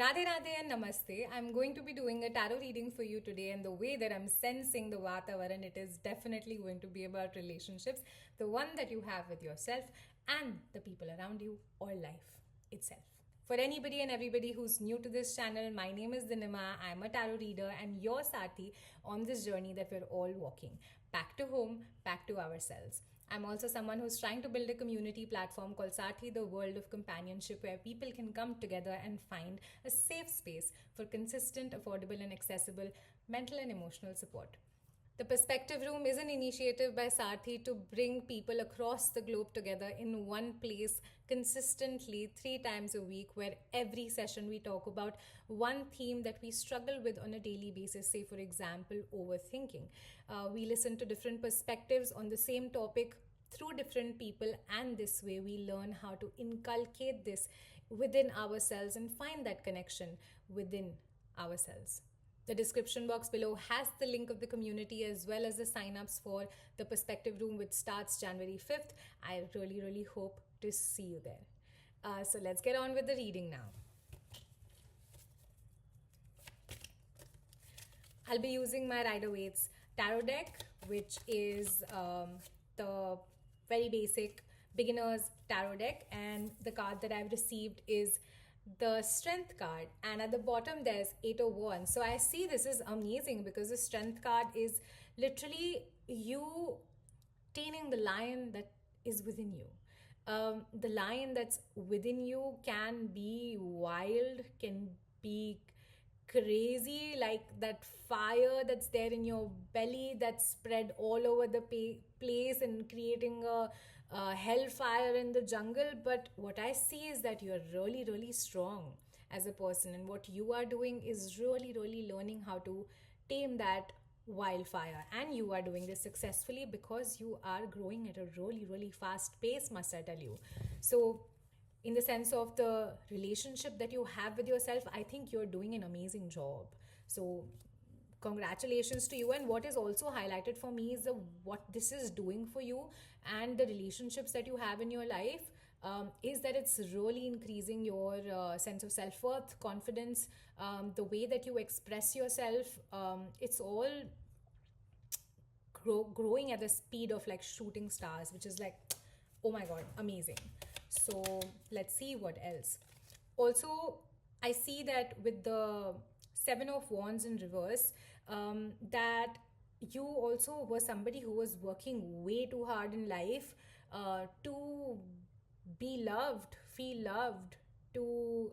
Radhe Radhe and Namaste. I'm going to be doing a tarot reading for you today, and the way that I'm sensing the Vatavaran, it is definitely going to be about relationships, the one that you have with yourself and the people around you, or life itself. For anybody and everybody who's new to this channel, my name is Dinima. I'm a tarot reader and your Sati on this journey that we're all walking back to home, back to ourselves. I'm also someone who's trying to build a community platform called Sathi, the world of companionship, where people can come together and find a safe space for consistent, affordable, and accessible mental and emotional support. The Perspective Room is an initiative by Sarthi to bring people across the globe together in one place consistently 3 times a week, where every session we talk about one theme that we struggle with on a daily basis. Say, for example, overthinking. We listen to different perspectives on the same topic through different people, and this way we learn how to inculcate this within ourselves and find that connection within ourselves. The description box below has the link of the community as well as the sign-ups for the Perspective Room, which starts January 5th. I really hope to see you there. So let's get on with the reading now. I'll be using my Rider-Waite's tarot deck, which is the very basic beginner's tarot deck, and the card that I've received is the Strength card, and at the bottom there's 8 of Wands. So I see this is amazing because the Strength card is literally you taming the lion that is within you. The lion that's within you can be wild, can be crazy, like that fire that's there in your belly that's spread all over the place and creating a hellfire in the jungle. But what I see is that you're really strong as a person, and what you are doing is really learning how to tame that wildfire, and you are doing this successfully because you are growing at a really fast pace, must I tell you. So in the sense of the relationship that you have with yourself, I think you're doing an amazing job. So congratulations to you. And what is also highlighted for me is what this is doing for you and the relationships that you have in your life, is that it's really increasing your sense of self-worth, confidence, the way that you express yourself. It's all growing at the speed of like shooting stars, which is like, oh my god, amazing. So let's see what else. Also, I see that with the 7 of Wands in reverse, that you also were somebody who was working way too hard in life to be loved, feel loved, to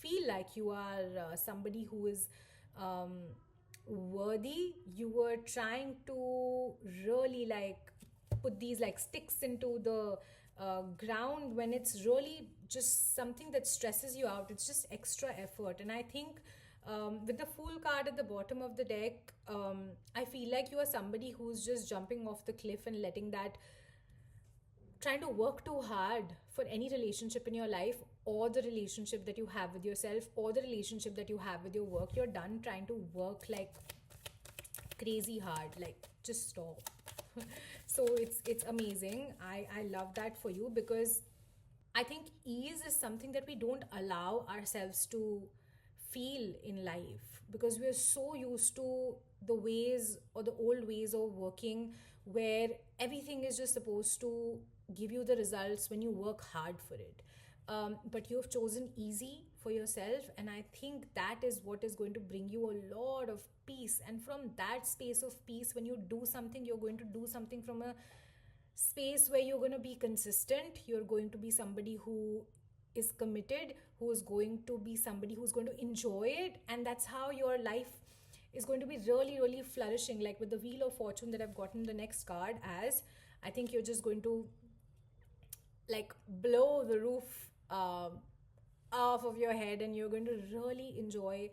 feel like you are somebody who is worthy. You were trying to really like put these like sticks into the ground when it's really just something that stresses you out. It's just extra effort. And I think with the Fool card at the bottom of the deck, I feel like you are somebody who's just jumping off the cliff and letting that, trying to work too hard for any relationship in your life, or the relationship that you have with yourself, or the relationship that you have with your work. You're done trying to work like crazy hard. Like, just stop. So it's amazing. I love that for you, because I think ease is something that we don't allow ourselves to feel in life, because we're so used to the ways or the old ways of working, where everything is just supposed to give you the results when you work hard for it. But you've chosen easy for yourself, and I think that is what is going to bring you a lot of peace. And from that space of peace, when you do something, you're going to do something from a space where you're going to be consistent. You're going to be somebody who is committed, who is going to be somebody who's going to enjoy it, and that's how your life is going to be really flourishing. Like with the Wheel of Fortune that I've gotten the next card as, I think you're just going to like blow the roof off of your head, and you're going to really enjoy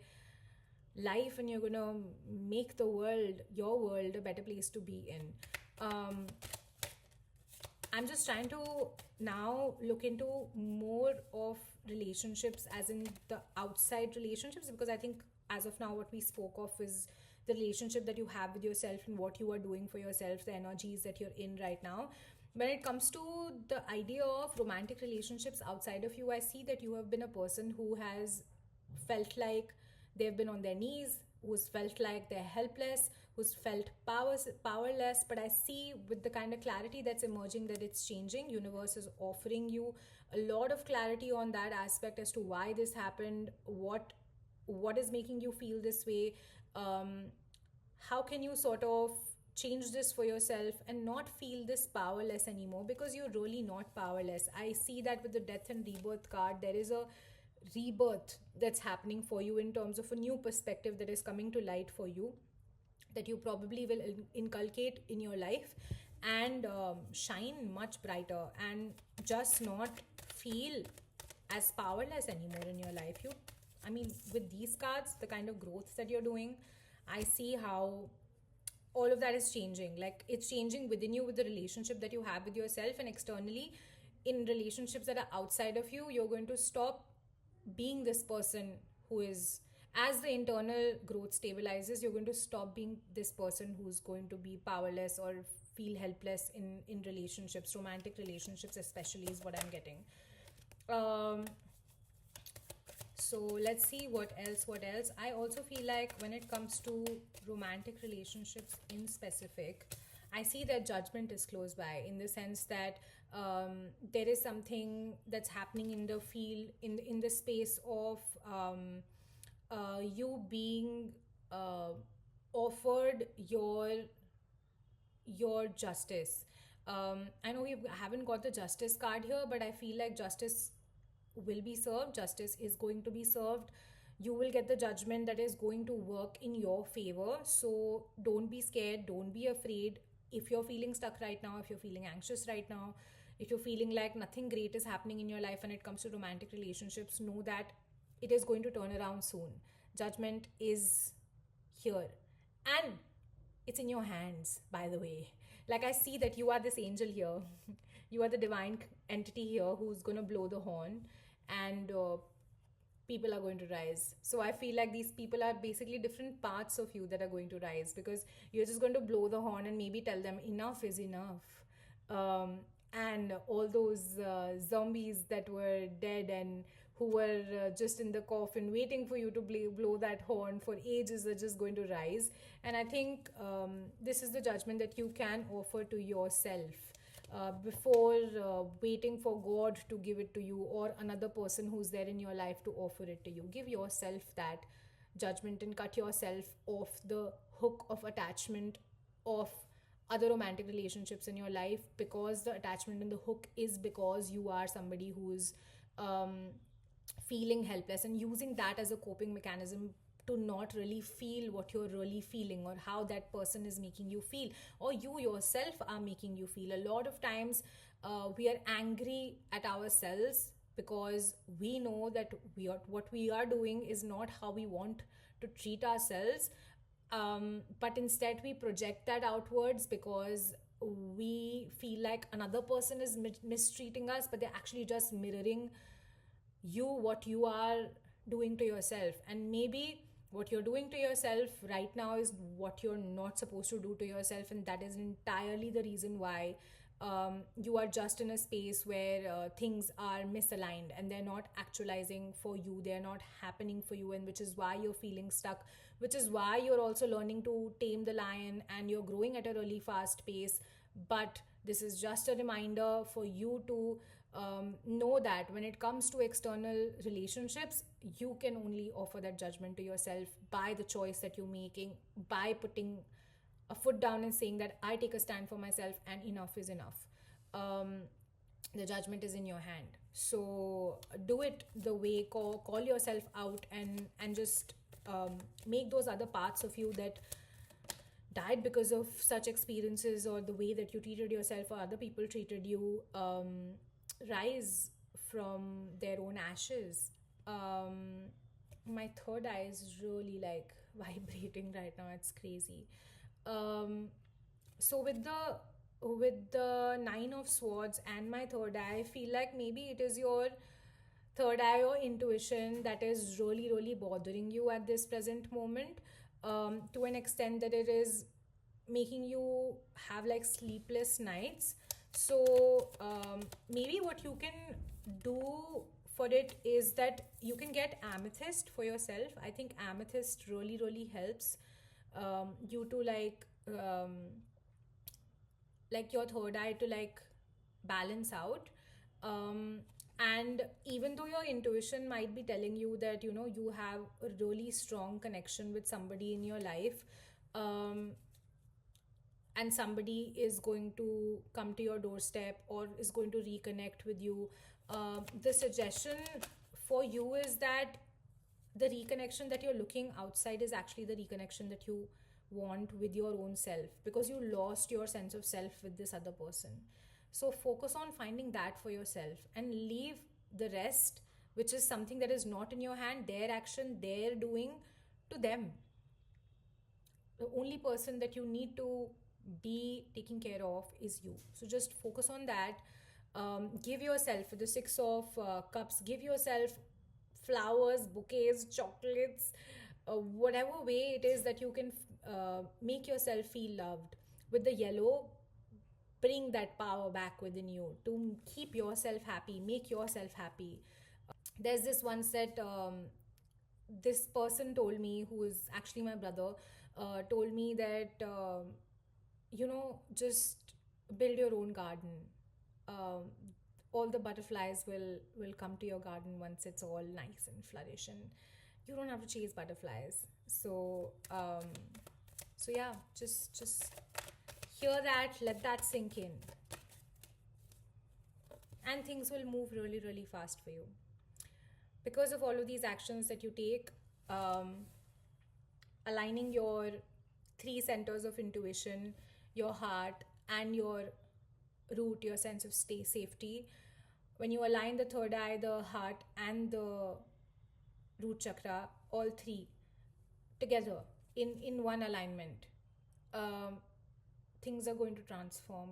life, and you're going to make the world, your world, a better place to be in. I'm just trying to now look into more of relationships, as in the outside relationships, because I think as of now what we spoke of is the relationship that you have with yourself and what you are doing for yourself, the energies that you're in right now. when it comes to the idea of romantic relationships outside of you, I see that you have been a person who has felt like they've been on their knees, who's felt like they're helpless, who's felt powerless. But I see with the kind of clarity that's emerging that it's changing. Universe is offering you a lot of clarity on that aspect as to why this happened, what is making you feel this way, um, how can you sort of change this for yourself and not feel this powerless anymore, because you're really not powerless. I see that with the death and rebirth card, there is a rebirth that's happening for you in terms of a new perspective that is coming to light for you, that you probably will inculcate in your life and shine much brighter and just not feel as powerless anymore in your life. I mean, with these cards, the kind of growth that you're doing, I see how all of that is changing. Like, it's changing within you with the relationship that you have with yourself, and externally in relationships that are outside of you, you're going to stop being this person who is, as the internal growth stabilizes, you're going to stop being this person who's going to be powerless or feel helpless in relationships, romantic relationships especially, is what I'm getting. um so let's see what else. I also feel like when it comes to romantic relationships in specific, I see that judgment is close by, in the sense that there is something that's happening in the field, in the space of you being uh, offered your justice. I know we haven't got the justice card here, but I feel like justice will be served, justice is going to be served. You will get the judgment that is going to work in your favor. So don't be scared, don't be afraid. If you're feeling stuck right now, if you're feeling anxious right now, if you're feeling like nothing great is happening in your life when it comes to romantic relationships, know that it is going to turn around soon. Judgment is here, and it's in your hands, by the way. Like, I see that you are this angel here. You are the divine entity here who's going to blow the horn, and people are going to rise. So I feel like these people are basically different parts of you that are going to rise, because you're just going to blow the horn and maybe tell them enough is enough. um, and all those zombies that were dead and who were just in the coffin waiting for you to blow that horn for ages are just going to rise. And I think this is the judgment that you can offer to yourself, before waiting for God to give it to you, or another person who's there in your life to offer it to you. Give yourself that judgment and cut yourself off the hook of attachment of other romantic relationships in your life, because the attachment and the hook is because you are somebody who's um, feeling helpless and using that as a coping mechanism to not really feel what you're really feeling, or how that person is making you feel, or you yourself are making you feel. A lot of times we are angry at ourselves because we know that what we are doing is not how we want to treat ourselves. But instead we project that outwards because we feel like another person is mistreating us, but they're actually just mirroring what you are doing to yourself. And maybe what you're doing to yourself right now is what you're not supposed to do to yourself, and that is entirely the reason why you are just in a space where things are misaligned and they're not actualizing for you, they're not happening for you, and which is why you're feeling stuck, which is why you're also learning to tame the lion and you're growing at a really fast pace. But this is just a reminder for you to know that when it comes to external relationships, you can only offer that judgment to yourself by the choice that you're making, by putting a foot down and saying that I take a stand for myself and enough is enough. Um, the judgment is in your hand. So do it the way, call yourself out, and just make those other parts of you that died because of such experiences, or the way that you treated yourself or other people treated you, rise from their own ashes. Um, my third eye is really like vibrating right now. It's crazy. Um, so with the nine of swords and my third eye, I feel like maybe it is your third eye or intuition that is really really bothering you at this present moment, to an extent that it is making you have like sleepless nights. So maybe what you can do for it is that you can get amethyst for yourself. I think amethyst really, really helps you to like your third eye to like balance out. um, and even though your intuition might be telling you that you know you have a really strong connection with somebody in your life, um, and somebody is going to come to your doorstep or is going to reconnect with you, the suggestion for you is that the reconnection that you're looking outside is actually the reconnection that you want with your own self, because you lost your sense of self with this other person. So focus on finding that for yourself and leave the rest, which is something that is not in your hand, their action, their doing, to them. The only person that you need to be taking care of is you. So just focus on that. Give yourself, for the Six of Cups, give yourself flowers, bouquets, chocolates, whatever way it is that you can make yourself feel loved. With the yellow, bring that power back within you to keep yourself happy, make yourself happy. There's this one set, this person told me, who is actually my brother, told me that you know, just build your own garden. um, all the butterflies will come to your garden once it's all nice and flourish, and you don't have to chase butterflies. So so yeah, just hear that, let that sink in, and things will move really, really fast for you. Because of all of these actions that you take, um, aligning your three centers of intuition, your heart, and your root, your sense of stay safety. When you align the third eye, the heart, and the root chakra, all three together in one alignment, um, things are going to transform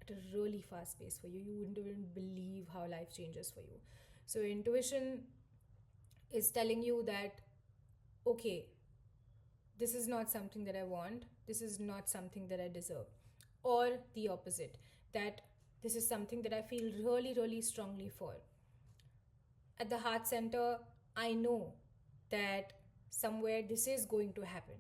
at a really fast pace for you. You wouldn't even believe how life changes for you. So intuition is telling you that, okay, this is not something that I want, this is not something that I deserve. Or the opposite, that this is something that I feel really, really strongly for. At the heart center, I know that somewhere this is going to happen.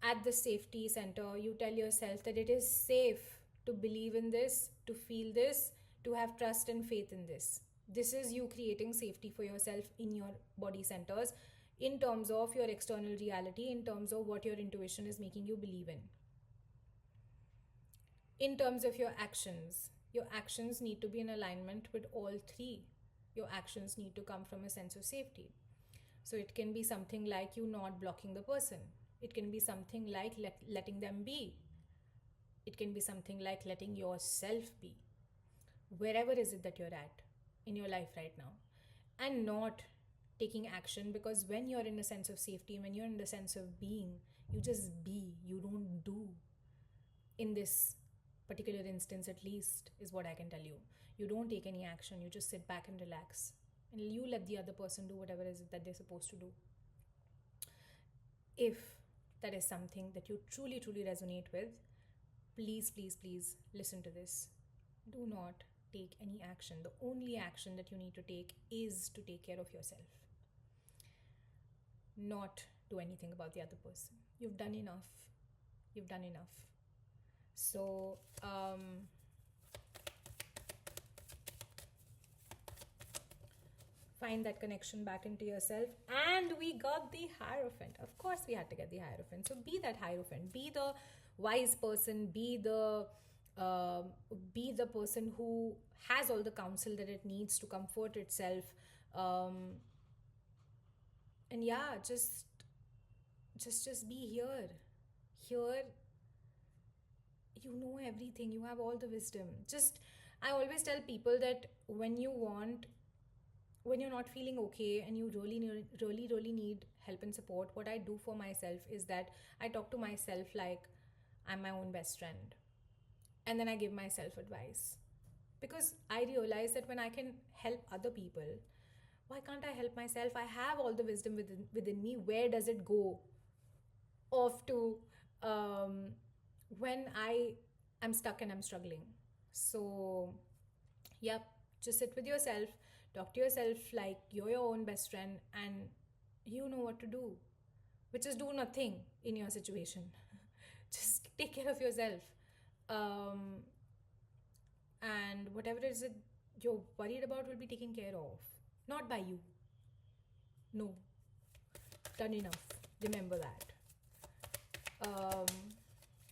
At the safety center, you tell yourself that it is safe to believe in this, to feel this, to have trust and faith in this. This is you creating safety for yourself in your body centers, in terms of your external reality, in terms of what your intuition is making you believe in. In terms of your actions need to be in alignment with all three. Your actions need to come from a sense of safety. So it can be something like you not blocking the person, it can be something like letting them be, it can be something like letting yourself be, wherever is it that you're at in your life right now. And not taking action, because when you're in a sense of safety, when you're in the sense of being, you just be, you don't do. In this particular instance, at least, is what I can tell you. You don't take any action, you just sit back and relax, and you let the other person do whatever is it that they're supposed to do. If that is something that you truly, truly resonate with, please, please, please listen to this. Do not take any action. The only action that you need to take is to take care of yourself, not do anything about the other person. You've done enough. You've done enough. So, find that connection back into yourself. And we got the Hierophant. Of course, we had to get the Hierophant. So, be that Hierophant. Be the wise person. Um, be the person who has all the counsel that it needs to comfort itself. Um, and yeah, just be here. Here, you know everything, you have all the wisdom. Just, I always tell people that when you're not feeling okay and you really need help and support, what I do for myself is that I talk to myself like I'm my own best friend, and then I give myself advice. Because I realize that when I can help other people, why can't I help myself? I have all the wisdom within me. Where does it go off to, um, when I I'm stuck and I'm struggling. So, yep, just sit with yourself, talk to yourself like you're your own best friend, and you know what to do, which is do nothing in your situation. Just take care of yourself. Um, and whatever it is that you're worried about will be taken care of. Not by you. No, done enough. Remember that. Um,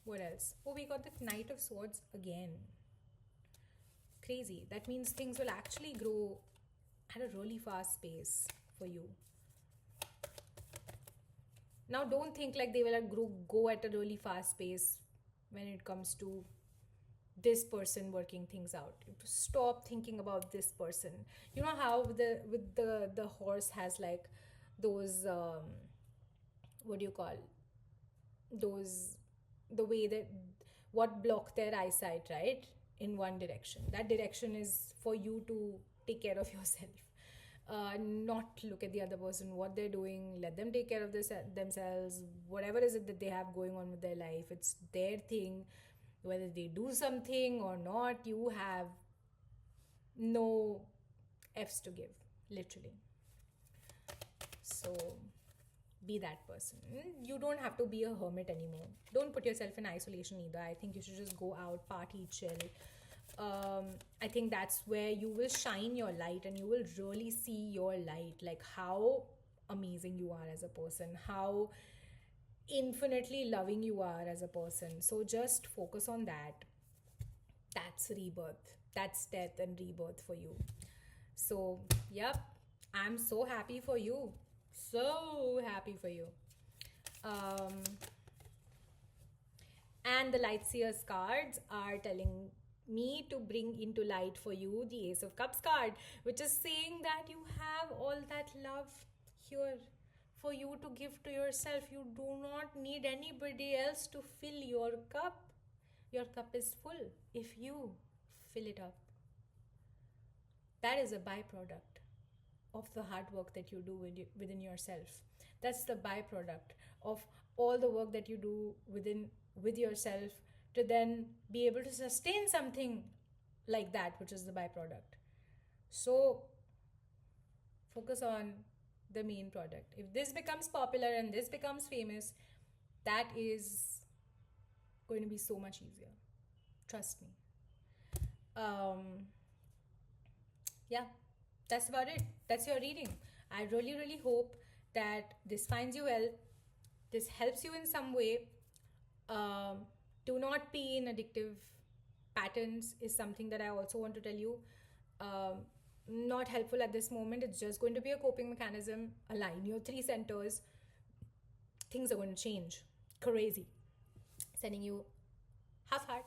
what else? Oh, we got the Knight of Swords again. Crazy. That means things will actually grow at a really fast pace for you. Now, don't think like they will go at a really fast pace when it comes to this person working things out. You have to stop thinking about this person. You know how the horse has like those what do you call those, the way that what block their eyesight, right, in one direction. That direction is for you to take care of yourself, not look at the other person, what they're doing. Let them take care of themselves. Whatever is it that they have going on with their life, it's their thing. Whether they do something or not, you have no f's to give, literally. So be that person. You don't have to be a hermit anymore. Don't put yourself in isolation either. I think you should just go out, party, chill. I think that's where you will shine your light and you will really see your light, like how amazing you are as a person, how infinitely loving you are as a person. So just focus on that. That's rebirth. That's death and rebirth for you. So, yep, I'm so happy for you. So happy for you. Um, and the Light Seers cards are telling me to bring into light for you the Ace of Cups card, which is saying that you have all that love here for you to give to yourself. You do not need anybody else to fill your cup. Your cup is full if you fill it up. That is a byproduct of the hard work that you do within yourself. That's the byproduct of all the work that you do with yourself to then be able to sustain something like that, which is the byproduct. So focus on the main product. If this becomes popular and this becomes famous, that is going to be so much easier. Trust me. Yeah, that's about it. That's your reading. I really, really hope that this finds you well. This helps you in some way. Do not be in addictive patterns, is something that I also want to tell you. Not helpful at this moment. It's just going to be a coping mechanism. Align your three centers. Things are going to change. Crazy. Sending you half heart,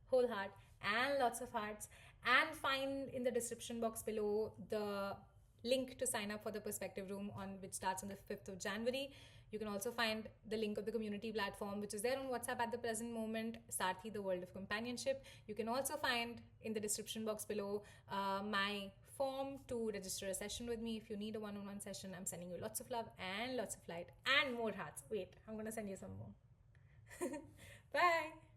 whole heart, and lots of hearts. And find in the description box below the link to sign up for the Perspective Room, on which starts on the 5th of January. You can also find the link of the community platform, which is there on WhatsApp at the present moment, Sarthi, the World of Companionship. You can also find in the description box below my form to register a session with me. If you need a one-on-one session, I'm sending you lots of love and lots of light and more hearts. Wait, I'm going to send you some more. Bye.